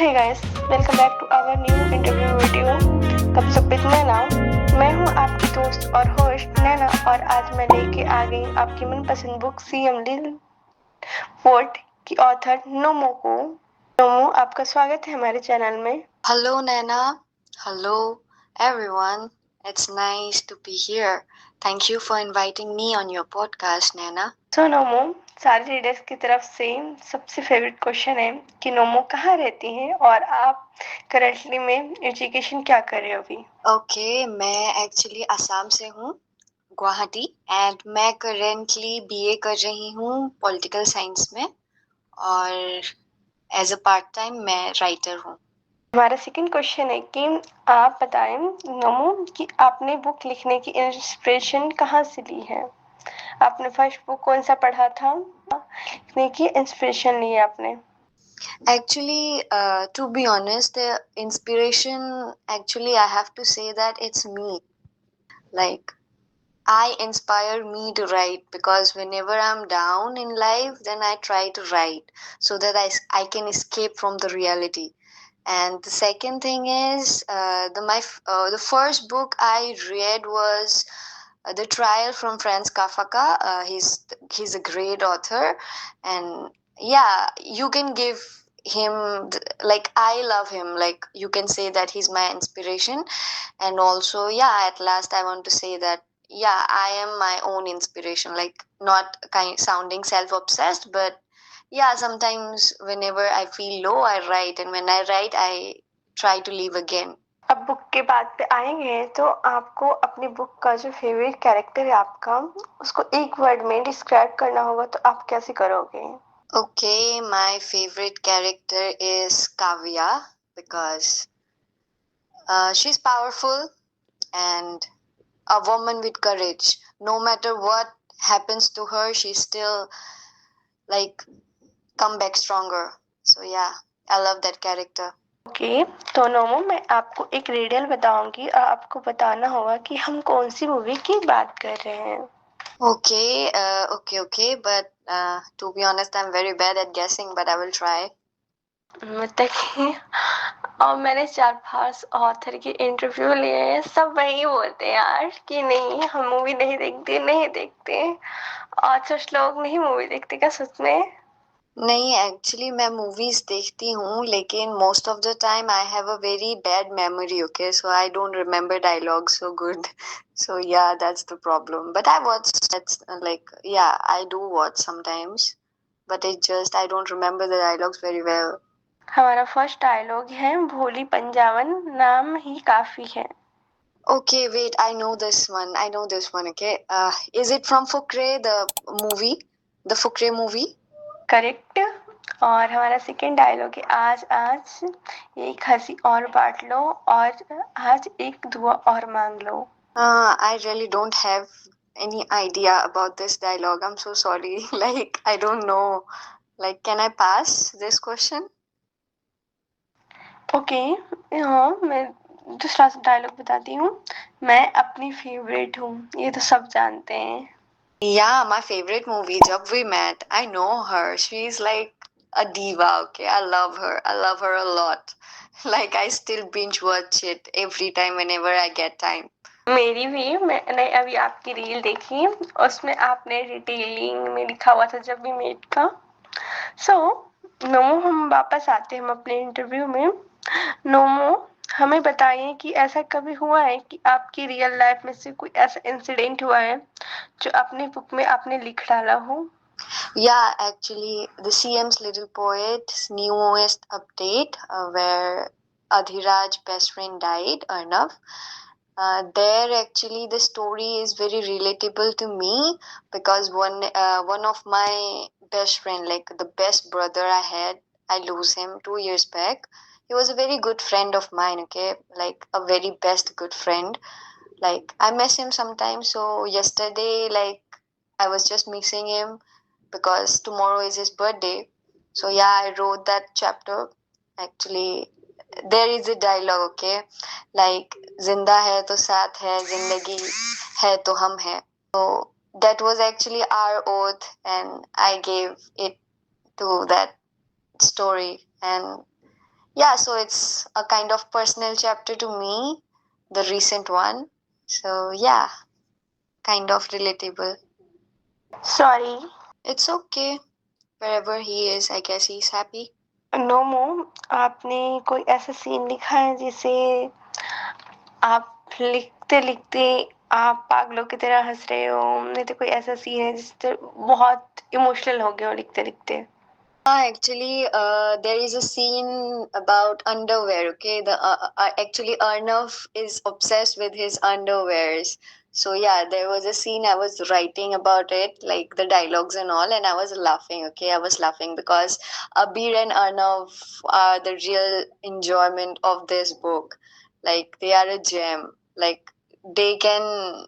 Hey guys, welcome back to our new interview video गपशप with नैना। मैं हूँ आपकी दोस्त और होस्ट नैना और आज मैं लेके आ गई आपकी मनपसंद बुक सीएम लिल फोर्ट की ऑथर नोमो को। नोमो, आपका स्वागत है हमारे चैनल में। Hello, Nana. Hello, everyone. It's nice to be here. Thank you for inviting me on your podcast, Nana. सो नोमो, सारे रीडर्स की तरफ से सबसे फेवरेट क्वेश्चन है कि नोमो कहाँ रहती हैं और आप करंटली में एजुकेशन क्या कर रहे हो अभी? Okay, मैं एक्चुअली असम से हूँ, गुवाहाटी, एंड मैं करेंटली बीए कर रही हूँ पॉलिटिकल साइंस में और एज अ पार्ट टाइम मैं राइटर हूँ। हमारा सेकंड क्वेश्चन है कि आप बताएं नमो कि आपने बुक लिखने की इंस्पिरेशन कहाँ से ली है। आपने फर्स्ट बुक कौन सा पढ़ा था, लिखने की इंस्पिरेशन ली है आपने? Actually, to be honest, the inspiration, actually, I have to say that it's me. Like, I inspire me to write because whenever I'm down in life, then I try to write so that I can escape from the reality. And the second thing is the first book I read was The Trial from Franz Kafka. He's a great author, and yeah, you can give him like I love him. Like you can say that he's my inspiration, and also yeah, at last I want to say that yeah, I am my own inspiration. Like not kind sounding self-obsessed, but yeah, sometimes whenever I feel low, I write, and when I write, I try to live again. अब book के बाद पे आएंगे तो आपको अपनी book का जो फेवरेट कैरेक्टर है आपका, उसको एक वर्ड में डिस्क्राइब करना होगा तो आप कैसे करोगे? Okay, my favorite character is Kavya because she's powerful and a woman with courage. No matter what happens to her, she still like come back stronger. So yeah, I love that character. Okay, तो नोमो मैं आपको एक riddle बताऊंगी और आपको बताना होगा कि हम कौन सी मूवी की बात कर रहे हैं। Okay, but to be honest, I'm very bad at guessing, but I will try. मतलब कि और मैंने 4-5 ऑथर के इंटरव्यू लिए हैं, सब वही बोलते हैं यार कि नहीं हम मूवी नहीं देखते। ऑथर्स लोग नहीं मूवी देखते क्या सच में? नहीं, एक्चुअली मैं मूवीज देखती हूँ लेकिन most of the time I have a very bad memory, okay, so I don't remember dialogue so good. So yeah, that's the problem. But I watch that's like yeah, I do watch sometimes, but it just I don't remember the dialogues very well. हमारा first dialogue है भोली पंजावन नाम ही काफी है। Okay, wait, I know this one. I know this one, okay. Is it from Fukre, the movie? The Fukre movie? Correct. और हमारा second dialogue है आज आज एक हंसी और बांट लो और आज एक दुआ और मांग लो। I really don't have any idea about this dialogue. I'm so sorry. Like, I don't know. Like, can I pass this question? Okay, हाँ मैं दूसरा डायलॉग बताती हूँ। मैं अपनी फेवरेट हूँ, ये तो सब जानते हैं। Yeah, my favorite movie, Jab We Met. I know her. She's like a diva, okay? I love her. I love her a lot. Like, I still binge watch it every time whenever I get time. मेरी भी, मैंने अभी आपकी reel देखी, उसमें आपने detailing में लिखा हुआ था जब भी मेट का। सो नोमो, हम वापस आते हैं हम अपने इंटरव्यू में। नोमो, हमें बताइए कि ऐसा कभी हुआ है कि आपकी रियल लाइफ में से कोई ऐसा इंसिडेंट हुआ है जो अपनी बुक में आपने लिख डाला हो? Yeah, actually, the CM's Little Poet's newest update, where Adhiraj's best friend died, Arnav. There, actually, the story is very relatable to me because one of my best friend, like the best brother I had, I lose him 2 years back. He was a very good friend of mine, okay, like a very best good friend. Like I miss him sometimes. So yesterday, like I was just missing him because tomorrow is his birthday. So yeah, I wrote that chapter. Actually, there is a dialogue, okay, like जिंदा है तो साथ है, जिंदगी है तो हम है. So that was actually our oath, and I gave it to that story. And Yeah, so it's a kind of personal chapter to me, the recent one. So yeah, kind of relatable. Sorry. It's okay. Wherever he is, I guess he's happy. नोमो, आपने कोई ऐसा scene लिखा है जिसे आप लिखते लिखते आप पागलों की तरह हंस रहे हो, नहीं तो कोई ऐसा सीन है जिससे बहुत इमोशनल हो गए हो लिखते लिखते? Actually, there is a scene about underwear. Okay, the actually Arnav is obsessed with his underwears. So yeah, there was a scene I was writing about it, like the dialogues and all, and I was laughing. Okay, I was laughing because Abir and Arnav are the real enjoyment of this book. Like they are a gem. Like they can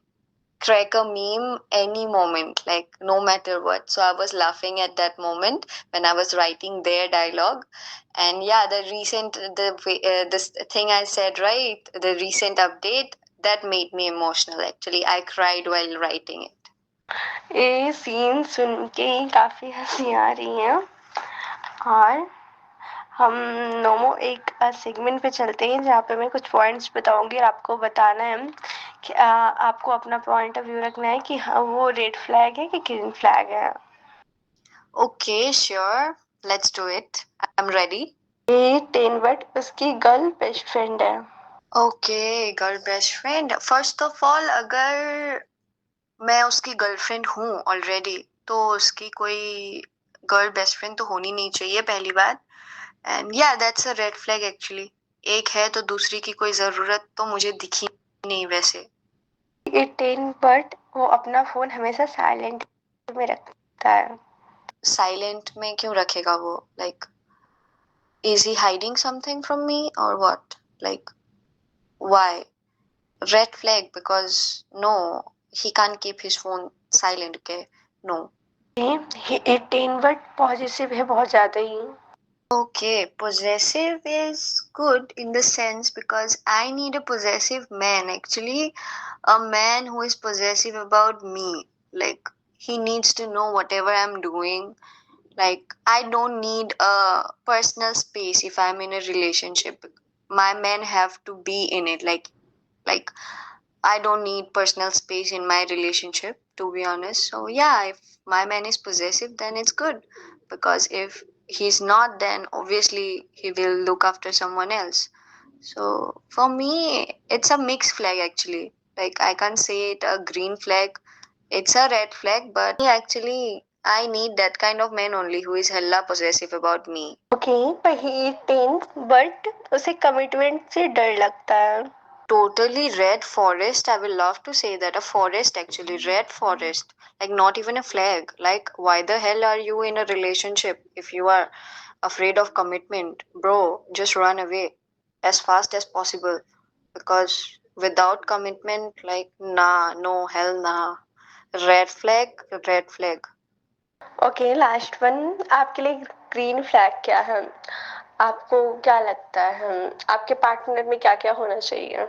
crack a meme any moment, like no matter what. So I was laughing at that moment when I was writing their dialogue. And yeah, the recent this thing I said, right, the recent update, that made me emotional. Actually, I cried while writing it. ये scene सुन के ही काफी हंसी आ रही है। और हम नोमो एक segment पे चलते हैं जहाँ पे मैं कुछ पॉइंट्स बताऊंगी और आपको बताना है कि आपको अपना पॉइंट ऑफ व्यू रखना है कि हाँ वो रेड फ्लैग है कि ग्रीन फ्लैग है। Okay, sure, let's do it. I'm ready. ये टेनवर्ट उसकी गर्ल बेस्ट फ्रेंड है। Okay, girl best friend. First of all, अगर मैं उसकी गर्लफ्रेंड हूँ ऑलरेडी, तो उसकी कोई गर्ल बेस्ट फ्रेंड तो होनी नहीं चाहिए, पहली बात। एंड या that's a red flag actually. एक है तो दूसरी की कोई जरूरत तो मुझे दिखी नहीं वैसे। ये टेनवर्ट वो अपना फोन हमेशा साइलेंट में रखता है। साइलेंट में क्यों रखेगा वो? Like is he hiding something from me और what? Like why? Red flag because no, he can't keep his phone silent, okay? No. ये टेनवर्ट पॉजिटिव है बहुत ज्यादा ही। Okay, possessive is good in the sense because I need a possessive man actually, a man who is possessive about me. Like, he needs to know whatever I'm doing. Like, I don't need a personal space if I'm in a relationship. My men have to be in it. Like I don't need personal space in my relationship, to be honest. So yeah, if my man is possessive, then it's good. Because if he's not, then obviously he will look after someone else. So for me, it's a mixed flag actually. Like I can't say it a green flag. It's a red flag, but actually I need that kind of man only who is hella possessive about me. Okay, पर ही ten but उसे commitment से डर लगता है। Totally red forest. I will love to say that. A forest, actually. Red forest. Like, not even a flag. Like, why the hell are you in a relationship if you are afraid of commitment? Bro, just run away as fast as possible. Because without commitment, like, nah, no, hell nah. Red flag, red flag. Okay, last one. आपके लिए green flag क्या है? आपको क्या लगता है आपके partner में क्या क्या होना चाहिए?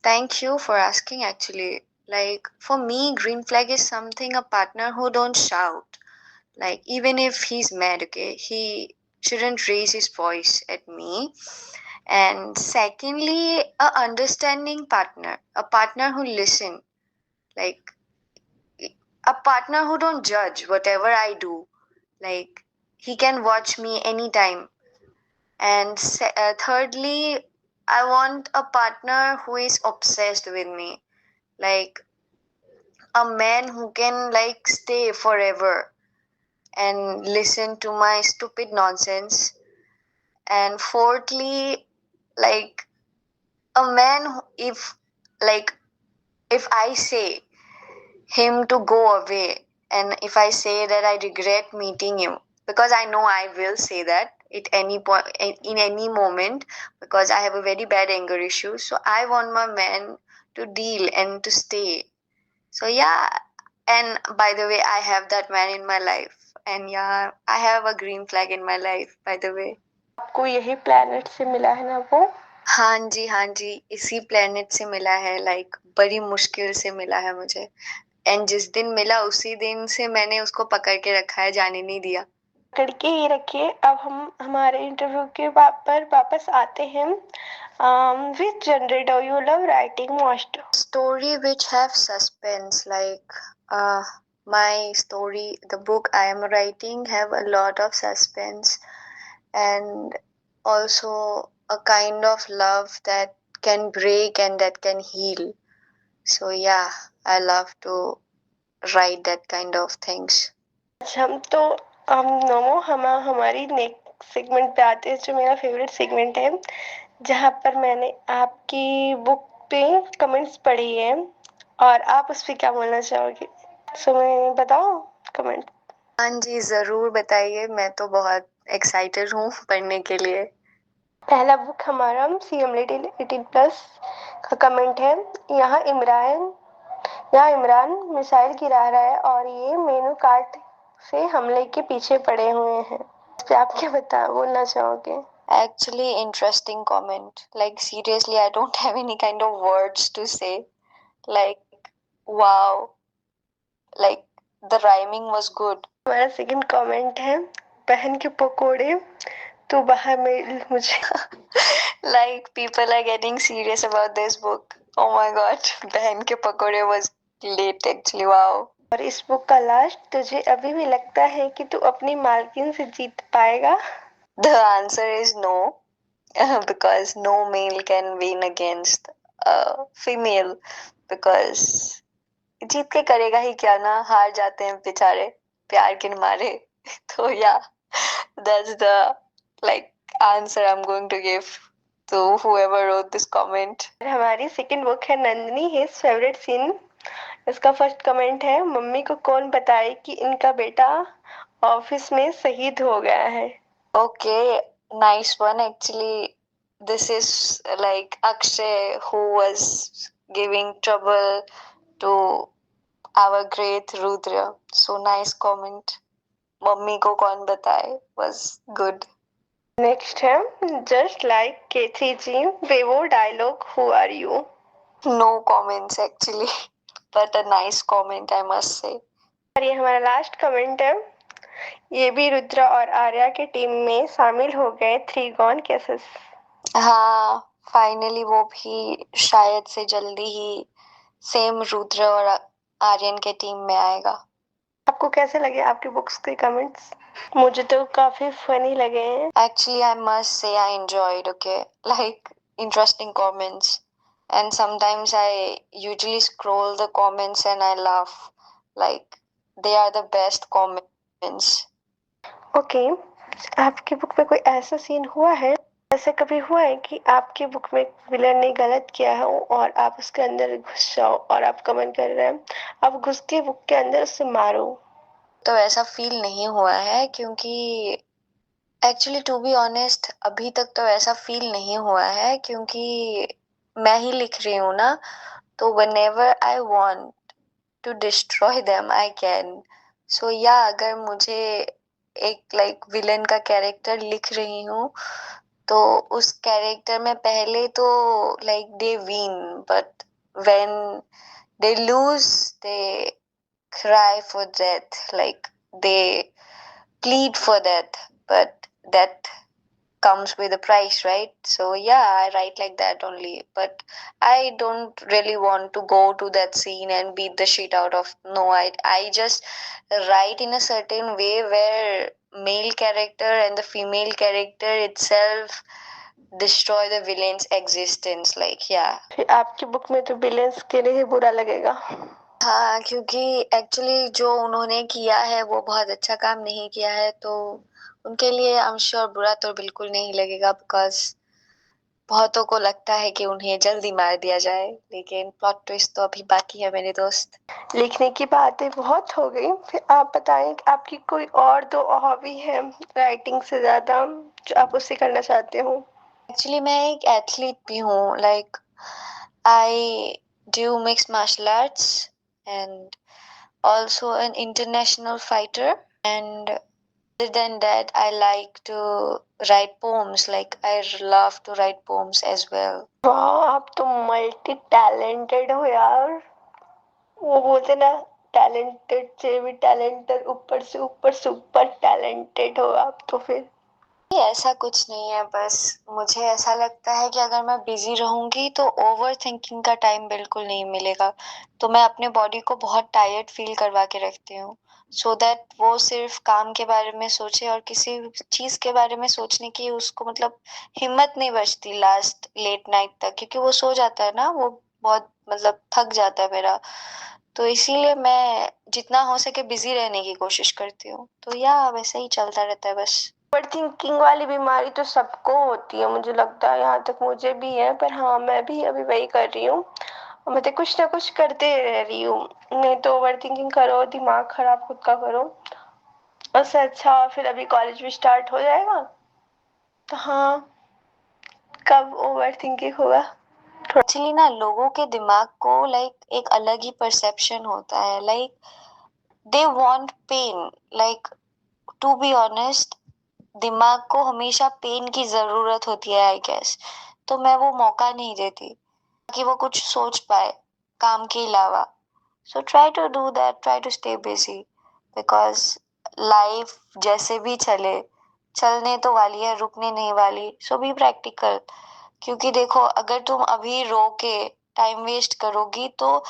Thank you for asking, actually. Like, for me, green flag is something a partner who don't shout. Like, even if he's mad, okay, he shouldn't raise his voice at me. And secondly, a understanding partner, a partner who listen, like a partner who don't judge whatever I do. Like, he can watch me anytime. And thirdly, I want a partner who is obsessed with me. Like, a man who can, like, stay forever and listen to my stupid nonsense. And fourthly, like a man like if I say him to go away, and if I say that I regret meeting him, because I know I will say that at any point, in any moment, because I have a very bad anger issue. So I want my man to deal and to stay. So yeah, and by the way, I have that man in my life. And yeah, I have a green flag in my life, by the way. आपको यही planet से मिला है ना वो? हाँ जी, इसी planet से मिला है। लाइक बड़ी मुश्किल से मिला है मुझे। एंड जिस दिन मिला उसी दिन से मैंने उसको पकड़ के रखा है, जाने नहीं दिया। करके ही रखिए। अब हम हमारे इंटरव्यू के पर वापस आते हैं। Which genre do you love writing most? Story which have suspense, like my story, the book I am writing have a lot of suspense and also a kind of love that can break and that can heal. So yeah, I love to write that kind of things. अच्छा, तो हम नमो हमारी next segment पे आते हैं, जो मेरा favourite segment है, जहाँ पर मैंने आपकी बुक पे कमेंट्स पढ़ी है और आप उस पे क्या बोलना चाहोगे? सो मैं बताऊं कमेंट? हाँ जी, जरूर बताइए, मैं तो बहुत एक्साइटेड हूँ पढ़ने के लिए। पहला बुक हमारा CM 18+ का कमेंट है। यहाँ इमरान मिसाइल गिरा रहा है और ये मेनू कार्ड से हमले के पीछे पड़े हुए हैं। इस पे आप क्या बोलना चाहोगे? Actually, interesting comment. Like, seriously, I don't have any kind of words to say. Like, wow. Like, the rhyming was good. हमारा सेकंड कमेंट है, बहन के पकोड़े तो बाहर में मुझे Like, people are getting serious about this book. Oh my god, बहन के पकोड़े was late actually, wow. और इस बुक का लास्ट, तुझे अभी भी लगता है कि तू अपनी मालकिन से जीत पाएगा? The answer is no, because no male can win against a female, because जीत के करेगा ही क्या ना, हार जाते हैं बेचारे प्यार के मारे। तो या that's the like answer I'm going to give to whoever wrote this comment. हमारी सेकंड बुक है नंदिनी हिज फेवरेट सीन। इसका फर्स्ट कमेंट है, मम्मी को कौन बताए कि इनका बेटा ऑफिस में शहीद हो गया है? Okay, nice one. Actually, this is like Akshay who was giving trouble to our great Rudra. So nice comment. Mummy को कौन बताए was good. नेक्स्ट है, जस्ट लाइक K3G बेवो dialogue, who are you? No comments actually, but a nice comment I must say. और ये हमारा last comment है, ये भी रुद्रा और आर्या के टीम में शामिल हो गए, 3 गॉन केसेस। हाँ, फाइनली वो भी शायद से जल्दी ही सेम रुद्र और आर्यन के टीम में आएगा। आपको कैसे लगे आपकी बुक्स के कमेंट्स? मुझे तो काफी फनी लगे हैं। Actually, I must say I enjoyed, okay? Like interesting comments. And sometimes I usually scroll the comments and I laugh. Like they are the best comments. Okay, आपकी बुक में कोई ऐसा सीन हुआ है, ऐसा कभी हुआ है कि आपकी बुक में विलन ने गलत किया हो और आप उसके अंदर घुस जाओ और आप कमेंट कर रहे हैं, आप घुस के बुक के अंदर उससे मारो? तो ऐसा फील नहीं हुआ है, क्योंकि एक्चुअली टू बी ऑनेस्ट अभी तक तो ऐसा फील नहीं हुआ है, क्योंकि मैं ही लिख रही हूँ ना, तो whenever I want to destroy them I can. So yeah, अगर मुझे एक लाइक विलन का कैरेक्टर लिख रही हूँ तो उस कैरेक्टर में पहले तो like they win, but when they lose they cry for death, like they plead for death, but that comes with a price, right? So yeah, I write like that only, but I don't really want to go to that scene and beat the shit out of. No, I just write in a certain way where male character and the female character itself destroy the villain's existence, like yeah. फिर आपकी book में तो villains के लिए ही बुरा लगेगा। हाँ, क्योंकि एक्चुअली जो उन्होंने किया है वो बहुत अच्छा काम नहीं किया है, तो उनके लिए आई एम श्योर बुरा तो बिल्कुल नहीं लगेगा, बिकॉज बहुतों को लगता है कि उन्हें जल्दी मार दिया जाए, लेकिन प्लॉट ट्विस्ट तो अभी बाकी है मेरे दोस्त। लिखने की बातें बहुत हो गई, फिर आप बताएं कि आपकी कोई और दो हॉबी है राइटिंग से ज्यादा जो आप उससे करना चाहते हो? एक्चुअली मैं एक एथलीट भी हूँ, like I do mix martial arts and also an international fighter, and other than that I like to write poems, like I love to write poems as well. वाह, आप तो मल्टी टैलेंटेड हो यार। वो बोलते ना, टैलेंटेड से भी टैलेंटेड, ऊपर से ऊपर सुपर टैलेंटेड हो आप तो फिर। ये ऐसा कुछ नहीं है, बस मुझे ऐसा लगता है कि अगर मैं बिजी रहूंगी तो ओवर थिंकिंग का टाइम बिल्कुल नहीं मिलेगा। तो मैं अपने बॉडी को बहुत टायर्ड फील करवा के रखती हूँ, सो दैट वो सिर्फ काम के बारे में सोचे और किसी चीज के बारे में सोचने की उसको मतलब हिम्मत नहीं बचती लास्ट लेट नाइट तक, क्योंकि वो सो जाता है ना, वो बहुत मतलब थक जाता है मेरा। तो इसीलिए मैं जितना हो सके बिजी रहने की कोशिश करती हूँ। तो या वैसे ही चलता रहता है बस। ओवर थिंकिंग वाली बीमारी तो सबको होती है मुझे लगता है, यहाँ तक मुझे भी है, पर हाँ मैं भी अभी वही कर रही हूँ, मतलब कुछ ना कुछ करते रह रही हूँ। नहीं तो ओवर थिंकिंग करो, दिमाग खराब खुद का करो, उससे अच्छा फिर अभी कॉलेज भी स्टार्ट हो जाएगा तो हाँ कब ओवर थिंकिंग होगा। एक्चुअली ना लोगों के दिमाग को लाइक एक अलग ही परसेप्शन होता है, like they want pain, like to be honest दिमाग को हमेशा पेन की जरूरत होती है आई गेस। तो मैं वो मौका नहीं देती कि वो कुछ सोच पाए काम के अलावा। So try to do that, try to stay busy, because life जैसे भी चले चलने तो वाली है, रुकने नहीं वाली। सो बी प्रैक्टिकल, क्योंकि देखो अगर तुम अभी रो के टाइम वेस्ट करोगी तो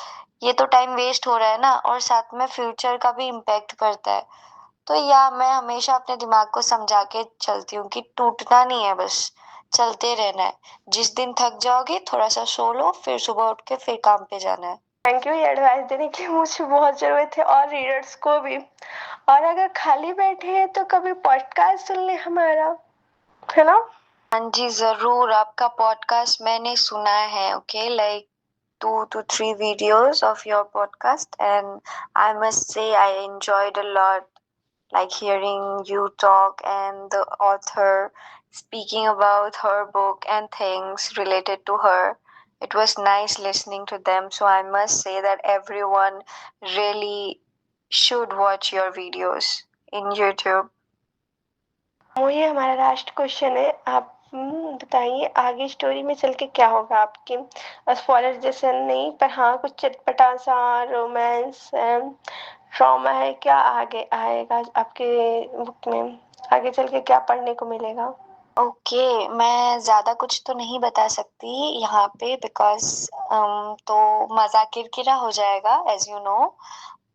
ये तो टाइम वेस्ट हो रहा है ना, और साथ में फ्यूचर का भी इम्पेक्ट पड़ता है। तो या मैं हमेशा अपने दिमाग को समझा के चलती हूँ कि टूटना नहीं है, बस चलते रहना है। जिस दिन थक जाओगे थोड़ा सा सो लो, फिर सुबह उठ के फिर काम पे जाना है। थैंक यू ये एडवाइस देने की, मुझे बहुत जरूरत है और रीडर्स को भी। और अगर खाली बैठे हैं तो कभी पॉडकास्ट सुन ले हमारा, है ना। हाँ जी जरूर, आपका पॉडकास्ट मैंने सुना है। Okay, like 2 to 3 videos of your podcast, and I must say I enjoyed a lot, like hearing you talk and the author speaking about her book and things related to her. It was nice listening to them, so I must say that everyone really should watch your videos in YouTube. ये हमारा last question है, आप बताइए आगे story में चल के क्या होगा आपके। स्पॉइलर जैसे नहीं, पर हाँ कुछ चटपटा सा रोमांस ट्रॉमा है, क्या आगे आएगा आपके बुक में, आगे चल के क्या पढ़ने को मिलेगा। ओके, मैं ज्यादा कुछ तो नहीं बता सकती यहाँ पे, बिकॉज तो मजा किरकिरा हो जाएगा एज यू नो।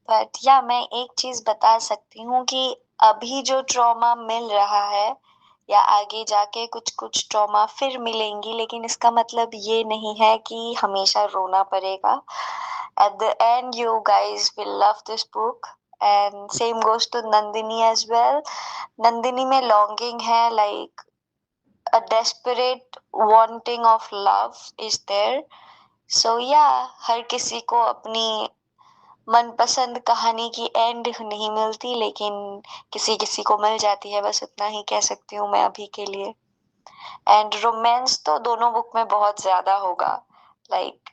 बट या मैं एक चीज बता सकती हूँ कि अभी जो ट्रॉमा मिल रहा है या आगे जाके कुछ कुछ ट्रॉमा फिर मिलेंगी, लेकिन इसका मतलब ये नहीं है कि हमेशा रोना पड़ेगा। At the end you guys will love this book, and same goes to Nandini as well. Nandini में लॉन्गिंग है, like a desperate wanting of love is there. So yeah, हर किसी को अपनी मनपसंद कहानी की एंड नहीं मिलती, लेकिन किसी किसी को मिल जाती है, बस उतना ही कह सकती हूँ मैं अभी के लिए। एंड रोमांस तो दोनों बुक में बहुत ज्यादा होगा, लाइक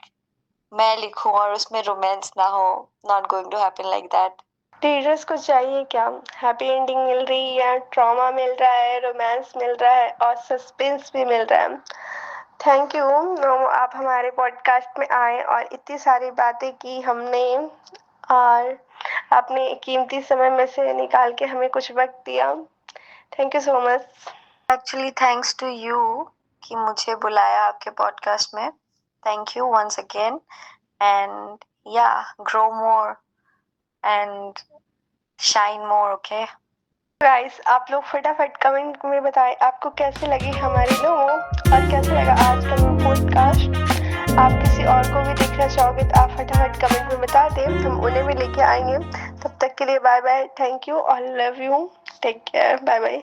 मैं लिखूं और उसमें रोमांस ना हो, not going to happen like that. Readers को चाहिए क्या, हैप्पी एंडिंग मिल रही है, ट्रॉमा मिल रहा है, रोमांस मिल रहा है और सस्पेंस भी मिल रहा है। थैंक यू आप हमारे पॉडकास्ट में आए और इतनी सारी बातें की हमने, और आपने कीमती समय में से निकाल के हमें कुछ वक्त दिया। Thank you so much. Actually thanks to you कि मुझे बुलाया आपके पॉडकास्ट में। Thank you once again, and या grow more and shine more. Okay guys, आप लोग फटाफट कमेंट में बताएं आपको कैसे लगी हमारी नोमो और कैसे लगा आज का पॉडकास्ट। आप किसी और को भी देखना चाहोगे तो आप फटाफट कमेंट में बता दें, हम उन्हें भी लेके आएंगे। तब तक के लिए बाय बाय, थैंक यू और love you, take care, bye bye.